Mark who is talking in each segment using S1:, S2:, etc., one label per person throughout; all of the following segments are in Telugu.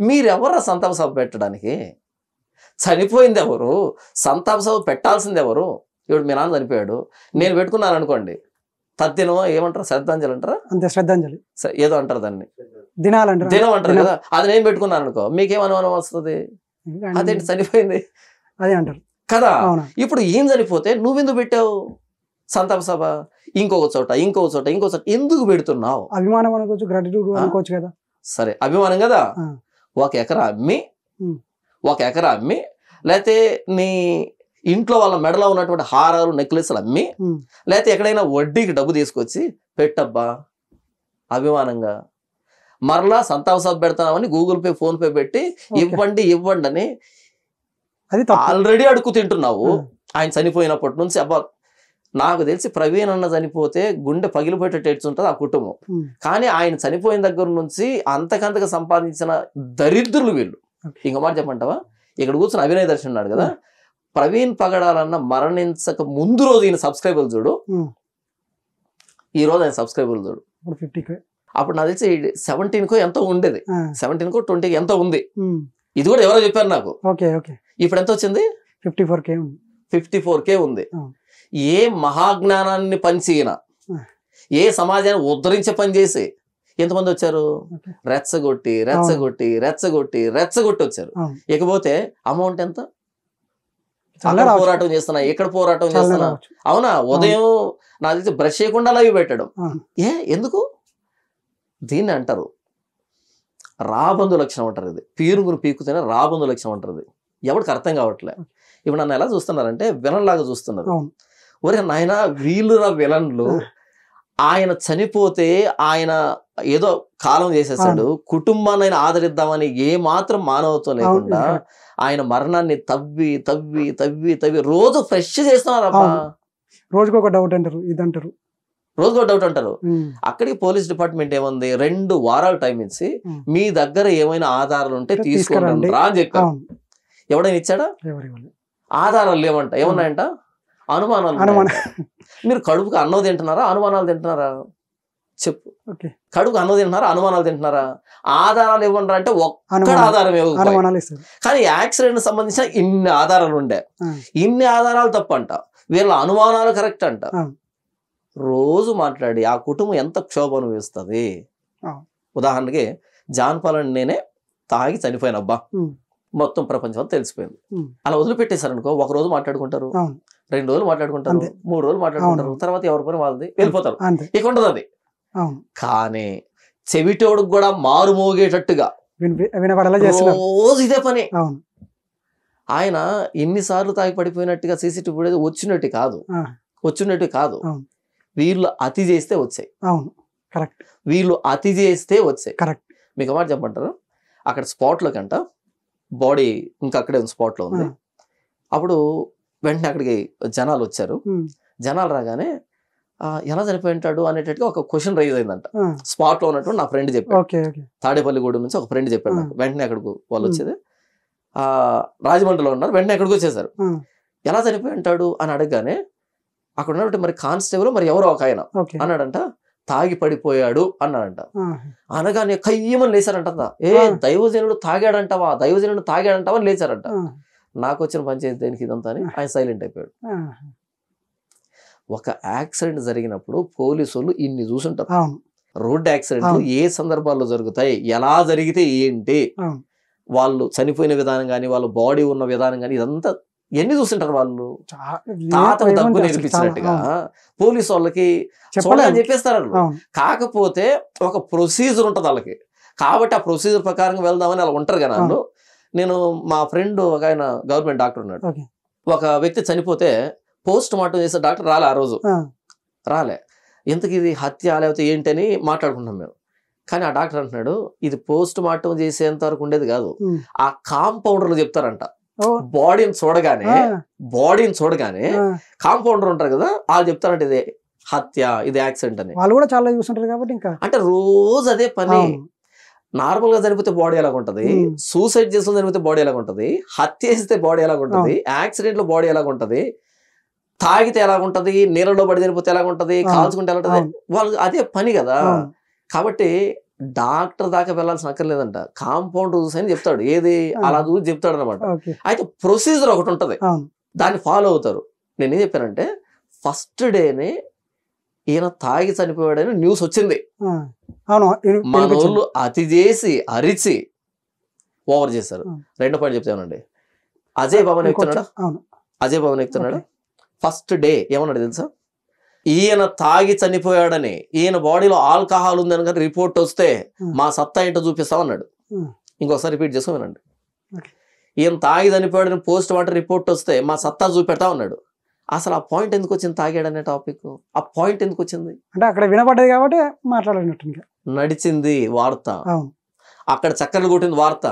S1: మీరెవరు సంతాప సభ పెట్టడానికి? చనిపోయింది ఎవరు? సంతాప సభ పెట్టాల్సింది ఎవరు? ఇప్పుడు మీ నాన్న చనిపోయాడు, నేను పెట్టుకున్నాను అనుకోండి, తద్దినం ఏమంటారు, శ్రద్ధాంజలి అంటారా?
S2: అంతే, శ్రద్ధాంజలి
S1: ఏదో అంటారు దాన్ని,
S2: దినాలు అంటారు,
S1: దినం అంటారు కదా. అది నేను పెట్టుకున్నాను అనుకో, మీకేం అనుమానం వస్తుంది? అదేంటి చనిపోయింది
S2: అదే అంటారు
S1: కదా. ఇప్పుడు ఏం చనిపోతే నువ్వెందుకు పెట్టావు సంతాప సభ? ఇంకొక చోట ఎందుకు పెడుతున్నావు?
S2: అభిమానం అనుకోవచ్చు, గ్రాటిట్యూడ్ అనుకోవచ్చు కదా.
S1: సరే, అభిమానం కదా. 1 ఎకరా అమ్మి లేకపోతే నీ ఇంట్లో వాళ్ళ మెడలో ఉన్నటువంటి హారాలు, నెక్లెస్లు అమ్మి, లేకపోతే ఎక్కడైనా వడ్డీకి డబ్బు తీసుకొచ్చి పెట్టబ్బా అభిమానంగా. మరలా సంతాప సభ పెడతామని గూగుల్ పే, ఫోన్ పే పెట్టి ఇవ్వండి అని ఆల్రెడీ అడుగు తింటున్నావు. ఆయన చనిపోయినప్పటి నుంచి అబ్బా, నాకు తెలిసి ప్రవీణ్ అన్న చనిపోతే గుండె పగిలిపోయేటట్టు ఏడ్చుంటుంది ఆ కుటుంబం. కానీ ఆయన చనిపోయిన దగ్గర నుంచి అంతకంతగా సంపాదించిన దరిద్రులు వీళ్ళు. ఇంకో మాట చెప్పంటావా? ఇక్కడ కూర్చొని అభినయ దర్శన్ ఉన్నాడు కదా, ప్రవీణ్ పగడాలన్న మరణించక ముందు రోజు ఈయన సబ్స్క్రైబర్లు చూడు, ఈ రోజు ఆయన సబ్స్క్రైబర్లు చూడు. అప్పుడు నాకు తెలిసి 17కో ఎంతో ఉండేది, 17కో 20కో ఎంతో ఉంది. ఇది కూడా ఎవరో చెప్పారు నాకు. ఇప్పుడు ఎంత వచ్చింది? 54K ఉంది. ఏ మహాజ్ఞానాన్ని పంచిన, ఏ సమాజాన్ని ఉద్ధరించే పని చేసి ఎంతమంది వచ్చారు? రెచ్చగొట్టి వచ్చారు. ఇకపోతే అమౌంట్ ఎంత? అక్కడ పోరాటం చేస్తున్నా, ఇక్కడ పోరాటం చేస్తున్నా. అవునా? ఉదయం నాకు తెలిసి బ్రష్ చేయకుండా లైవ్ పెట్టడం. ఎందుకు? దీన్ని అంటారు రాబందు లక్షణం అంటారు. ఇది పీరుగురు పీకుతేనే రాబందు లక్షణం అంటారు. ఇది ఎవరికి అర్థం కావట్లే. ఇప్పుడు నన్ను ఎలా చూస్తున్నారంటే విలన్ లాగా చూస్తున్నారు. ఒరే నాయన, వీళ్ళు విలన్లు. ఆయన చనిపోతే ఆయన ఏదో కాలం చేసేసాడు, కుటుంబాన్ని ఆయన ఆదరిద్దామని ఏ మాత్రం మానవత్వం లేకుండా ఆయన మరణాన్ని తవ్వి రోజు ఫ్రెష్ చేస్తున్నారబ్బా.
S2: రోజుకొక డౌట్ అంటారు, ఇదంటారు,
S1: రోజుకో డౌట్ అంటారు. అక్కడికి పోలీస్ డిపార్ట్మెంట్ ఏముంది, 2 వారాలు టైం ఇచ్చి మీ దగ్గర ఏమైనా ఆధారాలు ఉంటే తీసుకురండి రా అని చెప్పారు. ఎవడైనా ఇచ్చాడా? ఆధారాలు లేవంట. ఏమున్నాయంట? అనుమానాలు. మీరు కడుపుకి అన్నం తింటున్నారా, అనుమానాలు తింటున్నారా? చెప్పు. కడుపుకి అన్నం తింటున్నారా, అనుమానాలు తింటున్నారా? ఆధారాలు ఇవ్వండి అంటే ఒక్క ఆధారం ఇవ్వకపోయి. కానీ యాక్సిడెంట్ సంబంధించిన ఇన్ని ఆధారాలు ఉండే, ఇన్ని ఆధారాలు తప్పంట, వీళ్ళ అనుమానాలు కరెక్ట్ అంట. రోజు మాట్లాడి ఆ కుటుంబం ఎంత క్షోభ అనుభవిస్తుంది. ఉదాహరణకి జాన్ పాల్ అని నేనే తాగి చనిపోయినబ్బా, మొత్తం ప్రపంచం అంతా తెలిసిపోయింది. అలా వదిలిపెట్టేశారనుకో, 1 రోజు మాట్లాడుకుంటారు, 2 రోజులు మాట్లాడుకుంటారు, 3 రోజులు మాట్లాడుకుంటారు, తర్వాత ఎవరి పని వాళ్ళది వెళ్ళిపోతారు. ఇక ఉండదు అది. కానీ చెవిటోడుకు కూడా మారు మోగేటట్టుగా రోజు ఇదే పని. ఆయన ఎన్నిసార్లు తాగి పడిపోయినట్టుగా సీసీటీవీ ఫుటేజ్ వచ్చినట్టు కాదు. వీళ్ళు అతి చేస్తే వచ్చాయి. మీకు మాట చెప్పంటారు, అక్కడ స్పాట్లో కంట బాడీ ఇంకా అక్కడే ఉంది, స్పాట్లో ఉంది. అప్పుడు వెంటనే అక్కడికి జనాలు వచ్చారు. జనాలు రాగానే ఎలా చనిపోయి ఉంటాడు అనేటట్టుగా ఒక క్వశ్చన్ రైజ్ అయిందంట. స్పాట్ లో ఉన్నటువంటి నా ఫ్రెండ్ చెప్పాడు, తాడేపల్లిగూడెం నుంచి ఒక ఫ్రెండ్ చెప్పాడు నాకు. వెంటనే అక్కడికి వాళ్ళు వచ్చేది, రాజమండ్రిలో ఉన్నారు, వెంటనే అక్కడికి వచ్చేసారు. ఎలా చనిపోయి ఉంటాడు అని అడగగానే అక్కడ ఉన్నటువంటి మరి కానిస్టేబుల్ మరి ఎవరో ఒక ఆయన అన్నాడంట, తాగి పడిపోయాడు అన్నాడంట. అనగానే కయ్యమని లేచారంట. దైవజనుడు తాగాడంటావా అని లేచారంట. నాకు వచ్చిన పంచాయతీ దేనికి ఇదంతా అని ఆయన సైలెంట్ అయిపోయాడు. ఒక యాక్సిడెంట్ జరిగినప్పుడు పోలీసులు ఇన్ని చూసుంటారు. రోడ్ యాక్సిడెంట్లు ఏ సందర్భాల్లో జరుగుతాయి, ఎలా జరిగితే ఏంటి, వాళ్ళు చనిపోయిన విధానం కానీ వాళ్ళ బాడీ ఉన్న విధానం కానీ ఇదంతా ఎన్ని చూస్తుంటారు వాళ్ళు. తాతకు దగ్గు నేర్పించినట్టుగా పోలీసు వాళ్ళకి చూడాలని చెప్పేస్తారు. కాకపోతే ఒక ప్రొసీజర్ ఉంటుంది వాళ్ళకి, కాబట్టి ఆ ప్రొసీజర్ ప్రకారం వెళ్దామని అలా ఉంటారు కదా. నేను మా ఫ్రెండ్ ఒక ఆయన గవర్నమెంట్ డాక్టర్ ఉన్నాడు. ఒక వ్యక్తి చనిపోతే పోస్ట్ మార్టం చేసే డాక్టర్ రాలే, ఆ రోజు రాలే. ఎందుకు ఇది హత్య లేకపోతే ఏంటి అని మాట్లాడుకుంటాం మేము. కానీ ఆ డాక్టర్ అంటున్నాడు, ఇది పోస్ట్ మార్టం చేసేంత వరకు ఉండేది కాదు, ఆ కాంపౌండర్లు చెప్తారంట. బాడీని చూడగానే కాంపౌండర్ ఉంటారు కదా, వాళ్ళు చెప్తారంట ఇది హత్య, ఇది యాక్సిడెంట్ అని.
S2: వాళ్ళు కూడా చాలా చూస్తుంటారు కాబట్టి ఇంకా
S1: అంటే రోజు అదే పని. నార్మల్ గా చనిపోతే బాడీ ఎలాగుంటది, సూసైడ్ చేసుకుని చనిపోతే బాడీ ఎలాగుంటది, హత్య చేస్తే బాడీ ఎలాగుంటది, యాక్సిడెంట్ లో బాడీ ఎలాగుంటది, తాగితే ఎలాగుంటది, నీళ్ళలో పడి చనిపోతే ఎలాగుంటది, కాల్చుకుంటే ఎలా ఉంటది, వాళ్ళు అదే పని కదా. కాబట్టి డాక్టర్ దాకా వెళ్ళాల్సిన అక్కర్లేదంట, కాంపౌండ్ చూసి అని చెప్తాడు. ఏది అలా చూసి చెప్తాడు అనమాట. అయితే ప్రొసీజర్ ఒకటి ఉంటది, దాన్ని ఫాలో అవుతారు. నేనేం చెప్పానంటే ఫస్ట్ డేనే ఈయన తాగి చనిపోయాడని న్యూస్ వచ్చింది. మన వాళ్ళు అతి చేసి అరిచి ఓవర్ చేశారు. రెండో పాయింట్ చెప్తానండి. అజయ్ భవన్ ఎక్కుతున్నాడు. ఫస్ట్ డే ఏమన్నాడు తెలుసా? ఈయన తాగి చనిపోయాడని, ఈయన బాడీలో ఆల్కహాల్ ఉందని కానీ రిపోర్ట్ వస్తే మా సత్తా ఏంటో చూపిస్తామన్నాడు. ఇంకొకసారి రిపీట్ చేసుకోమనండి. ఈయన తాగి చనిపోయాడని పోస్ట్ మార్టం రిపోర్ట్ వస్తే మా సత్తా చూపెడతా ఉన్నాడు. అసలు ఆ పాయింట్ ఎందుకు వచ్చింది? తాగాడనే టాపిక్, ఆ పాయింట్ ఎందుకు వచ్చింది
S2: అంటే అక్కడ వినపడ్డది కాబట్టి మాట్లాడినట్టు
S1: నడిచింది వార్త, అక్కడ చక్కర్లు కొట్టింది వార్త.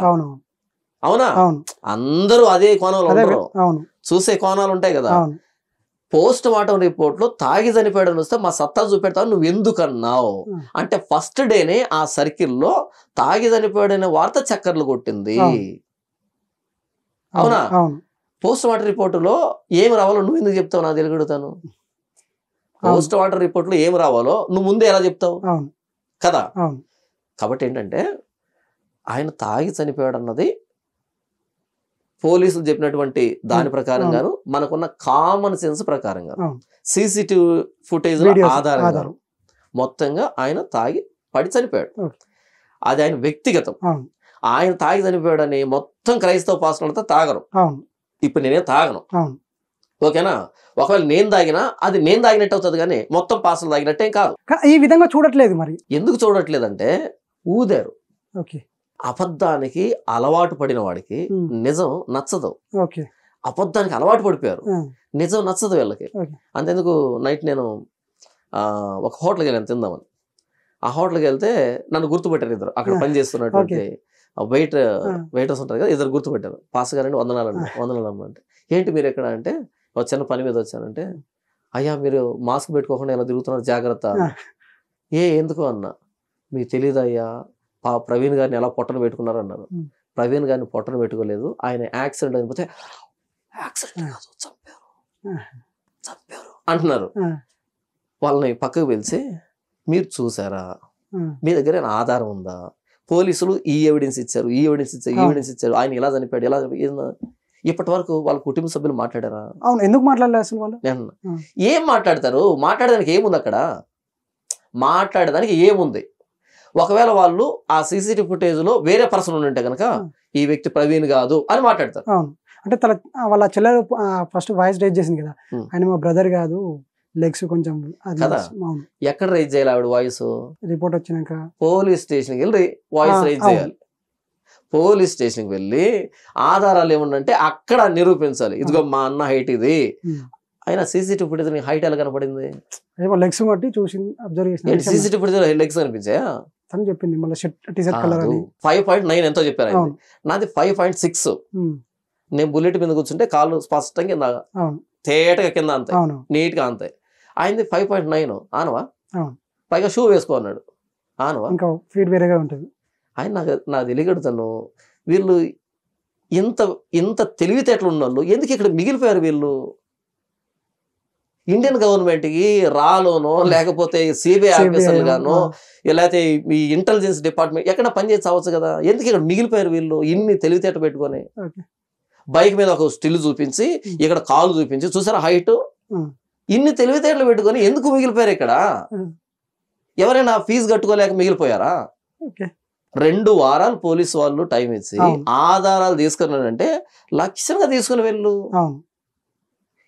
S1: అవునా? అందరూ అదే కోణంలో ఉండరు, చూసే కోణాలు ఉంటాయి కదా. పోస్ట్ మార్టం రిపోర్ట్ లో తాగి చనిపోయాడని వస్తే మా సత్తా చూపెడతావు, నువ్వు ఎందుకన్నావు అంటే ఫస్ట్ డేనే ఆ సర్కిల్లో తాగి చనిపోయాడనే వార్త చక్కర్లు కొట్టింది. అవునా? పోస్ట్ మార్టం రిపోర్టులో ఏమి రావాలో నువ్వు ఎందుకు చెప్తావు? నాకు తెలియగలుగుతాను. పోస్ట్ మార్టం రిపోర్ట్ లో ఏమి రావాలో నువ్వు ముందే ఎలా చెప్తావు కదా. కాబట్టి ఏంటంటే ఆయన తాగి చనిపోయాడు అన్నది పోలీసులు చెప్పినటువంటి దాని ప్రకారంగాను, మనకున్న కామన్ సెన్స్ ప్రకారంగా, సీసీటీవీ ఫుటేజ్ ఆధారంగా మొత్తంగా ఆయన తాగి పడి చనిపోయాడు. అది ఆయన వ్యక్తిగతం. ఆయన తాగి చనిపోయాడని మొత్తం క్రైస్తవ పాస్టర్లతో తాగరు. ఇప్పుడు నేనే తాగను, ఓకేనా? ఒకవేళ నేను తాగినా అది నేను తాగినట్టు అవుతుంది, కానీ మొత్తం పాస్టర్లు తాగినట్టేం కాదు.
S2: ఈ విధంగా చూడట్లేదు. మరి ఎందుకు
S1: చూడట్లేదంటే ఊదారు. అబద్ధానికి అలవాటు పడిన వాడికి నిజం నచ్చదు. అబద్ధానికి అలవాటు పడిపోయారు, నిజం నచ్చదు వీళ్ళకి. అంతెందుకు నైట్ నేను ఒక హోటల్కి వెళ్ళాను తిందామని. ఆ హోటల్కి వెళ్తే నన్ను గుర్తుపెట్టారు ఇద్దరు, అక్కడ పనిచేస్తున్నటువంటి వెయిటర్స్ ఉంటారు కదా, ఇద్దరు గుర్తుపెట్టారు. పాస్ గారండి వందనాలు అంటే, ఏంటి మీరు ఎక్కడ అంటే, ఒక చిన్న పని మీద వచ్చానంటే, అయ్యా మీరు మాస్క్ పెట్టుకోకుండా ఎలా తిరుగుతున్నారు జాగ్రత్త. ఎందుకు అన్నా, మీకు తెలియదు అయ్యా ప్రవీణ్ గారిని ఎలా పొట్టను పెట్టుకున్నారు అన్నారు. ప్రవీణ్ గారిని పొట్టను పెట్టుకోలేదు, ఆయన యాక్సిడెంట్ అయిపోతే చంపారు అంటున్నారు. వాళ్ళని పక్కకు పిలిచి మీరు చూసారా, మీ దగ్గర ఆధారం ఉందా? పోలీసులు ఈ ఎవిడెన్స్ ఇచ్చారు, ఈ ఎవిడెన్స్ ఇచ్చారు, ఆయన ఇలా చనిపోయాడు, ఇలా ఇప్పటి వరకు వాళ్ళ కుటుంబ సభ్యులు మాట్లాడారా?
S2: ఎందుకు మాట్లాడలేదు అసలు వాళ్ళు?
S1: ఏం మాట్లాడతారు? మాట్లాడడానికి ఏముంది అక్కడ? మాట్లాడడానికి ఏముంది? ఒకవేళ వాళ్ళు ఆ సీసీటీవీ ఫుటేజ్ లో వేరే పర్సన్ ఉంటే కనుక ఈ వ్యక్తి ప్రవీణ్ కాదు అని మాట్లాడతారు.
S2: అంటే వాళ్ళ చెల్లెలు ఫస్ట్ వాయిస్ రైజ్ చేసింది కదా, ఆయన మా బ్రదర్ కాదు, లెగ్స్ కొంచెం
S1: కదా. ఎక్కడ రైజ్ చేయాలి ఆవిడ వాయిస్?
S2: రిపోర్ట్ వచ్చినాక
S1: పోలీస్ స్టేషన్కి వెళ్ళి వాయిస్ రైజ్ చేయాలి. పోలీస్ స్టేషన్కి వెళ్ళి ఆధారాలు ఏముందంటే అక్కడ నిరూపించాలి. ఇదిగో మా అన్న హైట్ ఇది. అయినా సీసీటీవీ ఫుటేజ్ హైట్ ఎలా కనపడింది?
S2: లెగ్స్ బట్టి చూసి అబ్జర్వ్ చేసిన
S1: సీసీటీవీ ఫుటేజ్ లెగ్స్ కనిపించాయా
S2: అని చెప్పింది. మళ్ళీ టీ-షర్ట్ కలర్ అని
S1: 5.9 ఎంతో చెప్పారు, నాది 5.6. నేను బుల్లెట్ మీద కూర్చుంటే కాళ్ళు స్పష్టంగా కింద తేటగా కింద అంతే, నీట్ గా అంతే. ఆయనది 5.9 ఆనవా, పైగా షూ వేసుకోన్నాడు ఆనవా,
S2: ఇంకా ఫీట్ వేరేగా ఉంటుంది.
S1: ఆయన నాకు తెలియగడుతాను, వీళ్ళు ఇంత తెలివితేటలు ఉన్న వాళ్ళు ఎందుకు ఇక్కడ మిగిలిపోయారు? వీళ్ళు ఇండియన్ గవర్నమెంట్కి రాలోనో లేకపోతే సిబిఐ ఆఫీసర్లు గానో లేకపోతే ఈ ఇంటెలిజెన్స్ డిపార్ట్మెంట్ ఎక్కడ పనిచేసి అవ్వచ్చు కదా, ఎందుకు ఇక్కడ మిగిలిపోయారు వీళ్ళు? ఇన్ని తెలివితేట పెట్టుకొని బైక్ మీద ఒక స్టిల్ చూపించి ఇక్కడ కాలు చూపించి చూసారా హైట్, ఇన్ని తెలివితేటలు పెట్టుకొని ఎందుకు మిగిలిపోయారు ఇక్కడ? ఎవరైనా ఫీజు కట్టుకోలేక మిగిలిపోయారా? 2 వారాలు పోలీసు వాళ్ళు టైం ఇచ్చి ఆధారాలు తీసుకున్నాడంటే లక్ష్యంగా తీసుకుని వెళ్ళు.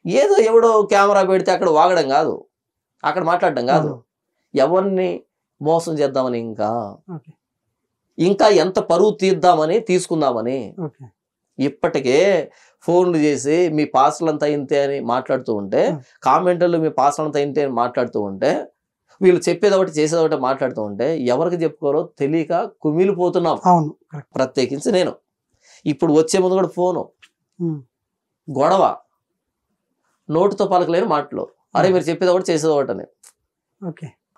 S1: ఏదో ఎవడో కెమెరా పెడితే అక్కడ వాగడం కాదు, అక్కడ మాట్లాడడం కాదు, ఎవరిని మోసం చేద్దామని ఇంకా ఎంత పరువు తీద్దామని తీసుకుందామని. ఇప్పటికే ఫోన్లు చేసి మీ పాస్టర్లంతా ఇంతే అని మాట్లాడుతూ ఉంటే, కామెంటర్లు మీ పాస్టర్లంతా ఇంతే అని మాట్లాడుతూ ఉంటే, వీళ్ళు చెప్పేది ఒకటి చేసేది ఒకటి మాట్లాడుతూ ఉంటే ఎవరికి చెప్పుకోరో తెలియక కుమిలిపోతున్నాం. ప్రత్యేకించి నేను ఇప్పుడు వచ్చే ముందు కూడా ఫోను గొడవ, నోటితో పలకలేని మాటలు, అరే మీరు చెప్పేది ఒకటి చేసేది ఒకటి అని.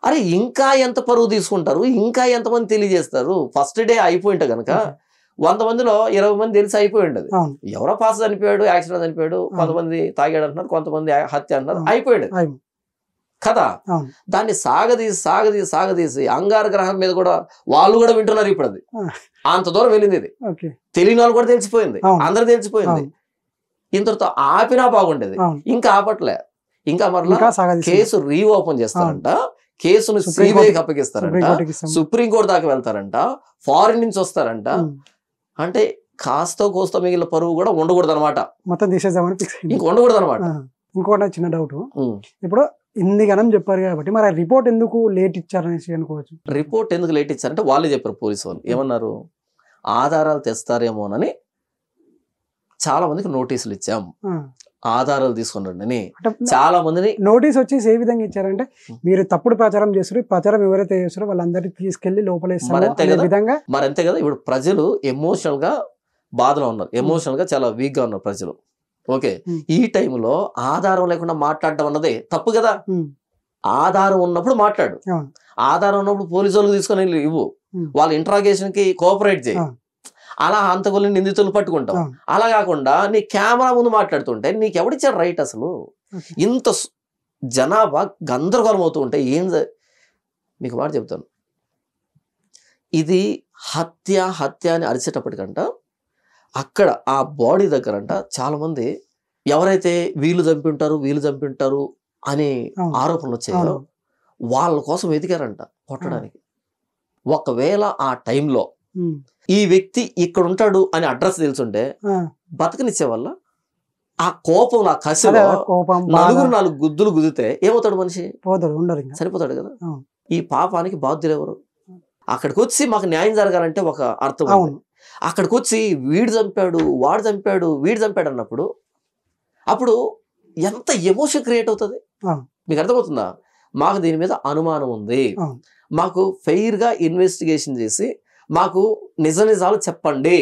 S1: అరే ఇంకా ఎంత పరువు తీసుకుంటారు, ఇంకా ఎంతమంది తెలియజేస్తారు? ఫస్ట్ డే అయిపోయింటే కనుక 100 మందిలో 20 మంది తెలిసి అయిపోయి ఉండదు. ఎవరో పాస్ చనిపోయాడు, యాక్సిడెంట్ చనిపోయాడు, కొంతమంది తాగాడు అంటున్నారు, కొంతమంది హత్య అంటున్నారు, అయిపోయాడు. కదా. దాన్ని సాగదీసి అంగార గ్రహం మీద కూడా వాళ్ళు కూడా వింటున్నారు ఇప్పుడు. అది అంత దూరం వెళ్ళింది. ఇది తెలియని వాళ్ళు కూడా తెలిసిపోయింది, అందరూ తెలిసిపోయింది. ఇంతటితో ఆపినా బాగుండేది. ఇంకా ఆపట్లే. ఇంకా మరలా కేసు రీఓపెన్ చేస్తారంట, కేసును సిబిఐకి అప్పగిస్తారంట, సుప్రీంకోర్టు దాకా వెళ్తారంట, ఫారిన్ నుంచి వస్తారంట. అంటే కాస్త కోస్త మిగిలిన పరువు కూడా ఉండకూడదు అనమాట,
S2: మొత్తం తీసేద్దామని
S1: ఇంక ఉండకూడదు అనమాట.
S2: ఇంకోటి చిన్న డౌట్, ఇప్పుడు ఇన్ని గణం చెప్పారు కాబట్టి మరి రిపోర్ట్ ఎందుకు లేట్ ఇచ్చారనేసి అనుకోవచ్చు.
S1: రిపోర్ట్ ఎందుకు లేట్ ఇచ్చారంటే వాళ్ళే చెప్పారు, పోలీసు వాళ్ళు ఏమన్నారు, ఆధారాలు తెస్తారేమోనని చాలా మందికి నోటీసులు ఇచ్చాం, ఆధారాలు తీసుకున్నాండి అని చాలా మందిని.
S2: నోటీస్ వచ్చేసి ఏ విధంగా ఇచ్చారంటే మీరు తప్పుడు ప్రచారం చేస్తారు, ప్రచారం ఎవరైతే చేస్తారో వాళ్ళందరినీ తీసుకెళ్లి లోపలేస్తారు విధంగా.
S1: మరి అంతే కదా. ఇప్పుడు ప్రజలు ఎమోషనల్ గా బాధలో ఉన్నారు, ఎమోషనల్ గా చాలా వీక్ గా ఉన్నారు ప్రజలు. ఓకే, ఈ టైంలో ఆధారం లేకుండా మాట్లాడడం అన్నదే తప్పు కదా. ఆధారం ఉన్నప్పుడు మాట్లాడు, ఆధారం ఉన్నప్పుడు పోలీసు వాళ్ళకి తీసుకొని ఇవ్వు, వాళ్ళ ఇంట్రాగేషన్ కి కోఆపరేట్ చేయి. అలా హంతకుల్ని నిందితులు పట్టుకుంటాం. అలా కాకుండా నీ కెమెరా ముందు మాట్లాడుతుంటే నీకు ఎవడిచ్చాడు రైట్? అసలు ఇంత జనాభా గందరగోళం అవుతూ ఉంటే ఏం? మీకు మాట చెప్తాను, ఇది హత్య అని అరిచేటప్పటికంట అక్కడ ఆ బాడీ దగ్గరంట చాలా మంది ఎవరైతే వీళ్ళు చంపింటారు అనే ఆరోపణలు వచ్చాయో వాళ్ళ కోసం వెతికారంట కొట్టడానికి. ఒకవేళ ఆ టైంలో ఈ వ్యక్తి ఇక్కడ ఉంటాడు అని అడ్రస్ తెలుసుంటే బతకనిచ్చే వల్ల ఆ కోపం, ఆ కసిలో నాలుగు గుద్దులు గుద్దితే ఏమవుతాడు మనిషి? సరిపోతాడు కదా. ఈ పాపానికి బాధ్యులు ఎవరు? అక్కడికి వచ్చి మాకు న్యాయం జరగాలంటే ఒక అర్థం. అక్కడికి వచ్చి వీడు చంపాడు, వాడు చంపాడు, వీడు చంపాడు అన్నప్పుడు అప్పుడు ఎంత ఎమోషన్ క్రియేట్ అవుతుంది మీకు అర్థమవుతుందా? మాకు దీని మీద అనుమానం ఉంది, మాకు ఫెయిర్ గా ఇన్వెస్టిగేషన్ చేసి మాకు నిజాలు చెప్పండి,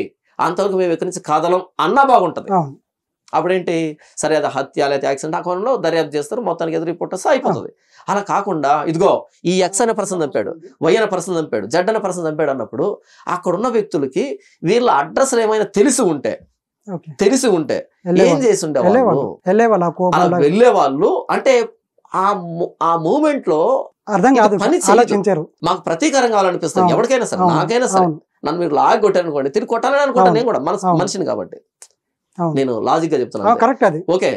S1: అంతవరకు మేము ఎక్కడి నుంచి కాదలం అన్నా బాగుంటది. అప్పుడేంటి, సరే అది హత్య లేదా యాక్సిడెంట్ ఆ కోణంలో దర్యాప్తు చేస్తారు, మొత్తానికి ఎదురు రిపోర్ట్ వస్తే అయిపోతుంది. అలా కాకుండా ఇదిగో ఈ ఎక్స్ అనే పర్సన్ చంపాడు, వై అనే పర్సన్ చంపాడు, జడ్ అనే పర్సన్ చంపాడు అన్నప్పుడు అక్కడున్న వ్యక్తులకి వీళ్ళ అడ్రస్లు ఏమైనా తెలిసి ఉంటే ఏం చేసి ఉండే వెళ్ళే వాళ్ళు. అంటే ఆ మూమెంట్ లో మాకు ప్రతీకారం కావాలనిపిస్తుంది ఎవరికైనా సరే, నాకైనా సరే. నన్ను మీరు లాగి కొట్టారనుకోండి, తిరిగి కొట్టాలని అనుకుంటాను నేను కూడా, మనిషిని కాబట్టి నేను లాజిక్ గా చెప్తున్నాను. ఓకే,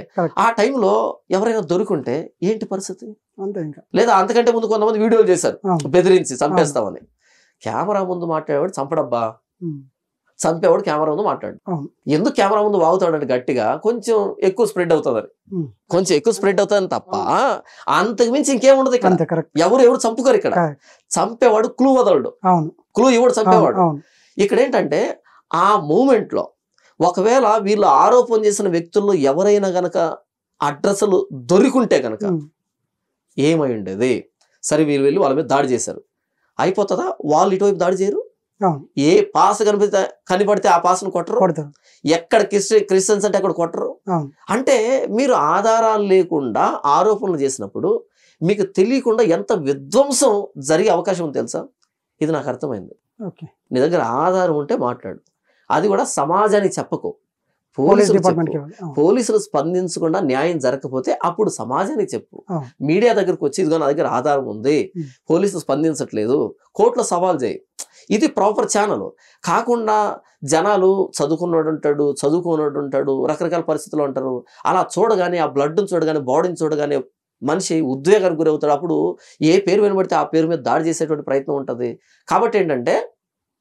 S1: ఆ టైంలో ఎవరైనా దొరికింటే ఏంటి పరిస్థితి? లేదా అంతకంటే ముందు కొంతమంది వీడియోలు చేశారు బెదిరించి చంపేస్తామని. కెమెరా ముందు మాట్లాడేవాడు చంపడబ్బా, చంపేవాడు కెమెరా ముందు మాట్లాడు. ఎందుకు కెమెరా ముందు వాగుతాడంటే గట్టిగా కొంచెం ఎక్కువ స్ప్రెడ్ అవుతుందని, కొంచెం ఎక్కువ స్ప్రెడ్ అవుతుందని తప్ప అంతకు మించి ఇంకేముండదు ఇక్కడ. ఎవరు చంపుకోరు ఇక్కడ. చంపేవాడు క్లూ వదలడు, క్లూ ఇవ్వడు చంపేవాడు. ఇక్కడ ఏంటంటే ఆ మూమెంట్ లో ఒకవేళ వీళ్ళు ఆరోపణ చేసిన వ్యక్తుల్లో ఎవరైనా గనక అడ్రస్లు దొరికుంటే గనక ఏమై ఉండేది? సరే వీళ్ళు వెళ్ళి వాళ్ళ మీద దాడి చేశారు, అయిపోతుందా? వాళ్ళు ఇటువైపు దాడి చేయరు. ఏ పాస్ కనిపడితే ఆ పాస్ను కొట్టరు. ఎక్కడ క్రిస్టియన్స్ అంటే అక్కడ కొట్టరు. అంటే మీరు ఆధారాలు లేకుండా ఆరోపణలు చేసినప్పుడు మీకు తెలియకుండా ఎంత విధ్వంసం జరిగే అవకాశం ఉంది తెలుసా? ఇది నాకు అర్థమైంది. నీ దగ్గర ఆధారం ఉంటే మాట్లాడు, అది కూడా సమాజానికి చెప్పకు. పోలీసులు స్పందించకుండా న్యాయం జరగకపోతే అప్పుడు సమాజానికి చెప్పు. మీడియా దగ్గరకు వచ్చి ఇదిగో నా దగ్గర ఆధారం ఉంది, పోలీసులు స్పందించట్లేదు, కోర్టులో సవాల్ చేయి. ఇది ప్రాపర్ ఛానల్. కాకుండా జనాలు చదువుకున్నోడు ఉంటాడు, చదువుకున్నోడు ఉంటాడు, రకరకాల పరిస్థితులు ఉంటారు. అలా చూడగానే, ఆ బ్లడ్ని చూడగానే, బాడీని చూడగానే మనిషి ఉద్వేగానికి గురవుతాడు. అప్పుడు ఏ పేరు వినబడితే ఆ పేరు మీద దాడి చేసేటువంటి ప్రయత్నం ఉంటుంది. కాబట్టి ఏంటంటే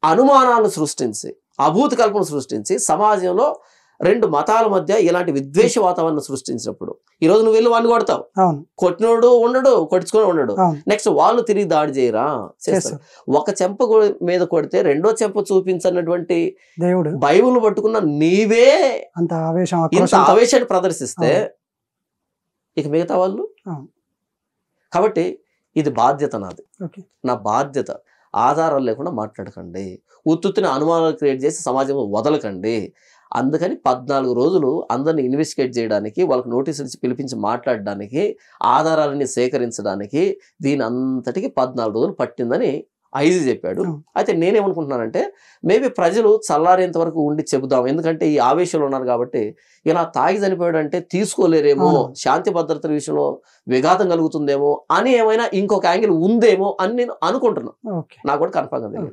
S1: అనుమానాలను సృష్టించి, అభూత కల్పన సృష్టించి సమాజంలో రెండు మతాల మధ్య ఇలాంటి విద్వేష వాతావరణం సృష్టించినప్పుడు ఈరోజు నువ్వు వెళ్ళి వాడిని కొడతావు, కొట్టినోడు ఉండడు, కొట్టించుకొని ఉండడు, నెక్స్ట్ వాళ్ళు తిరిగి దాడి చేయరా చేస్తారు. ఒక చెంప మీద కొడితే రెండో చెంప చూపించనటువంటి దేవుడు బైబిల్ పట్టుకున్న నీవే ఇంత ఆవేశాన్ని ప్రదర్శిస్తే ఇక మిగతా వాళ్ళు. కాబట్టి ఇది బాధ్యత నాది, నా బాధ్యత. ఆధారాలు లేకుండా మాట్లాడకండి, ఉత్తుత్తిన అనుమానాలు క్రియేట్ చేసి సమాజంలో వదలకండి. అందుకని 14 రోజులు అందరిని ఇన్వెస్టిగేట్ చేయడానికి, వాళ్ళకి నోటీసులు ఇచ్చి పిలిపించి మాట్లాడడానికి, ఆధారాలని సేకరించడానికి దీని అంతటికి 14 రోజులు పట్టిందని ఐజీ చెప్పాడు. అయితే నేనేమనుకుంటున్నానంటే మేబీ ప్రజలు చల్లారేంత వరకు ఉండి చెబుదాం, ఎందుకంటే ఈ ఆవేశంలో ఉన్నారు కాబట్టి ఇలా తాగి చనిపోయాడు అంటే తీసుకోలేరేమో, శాంతి భద్రతల విషయంలో విఘాతం కలుగుతుందేమో అని ఏమైనా ఇంకొక యాంగిల్ ఉందేమో అని నేను అనుకుంటున్నాను. నాకు కూడా కన్ఫర్మ్ గా తెలియదు.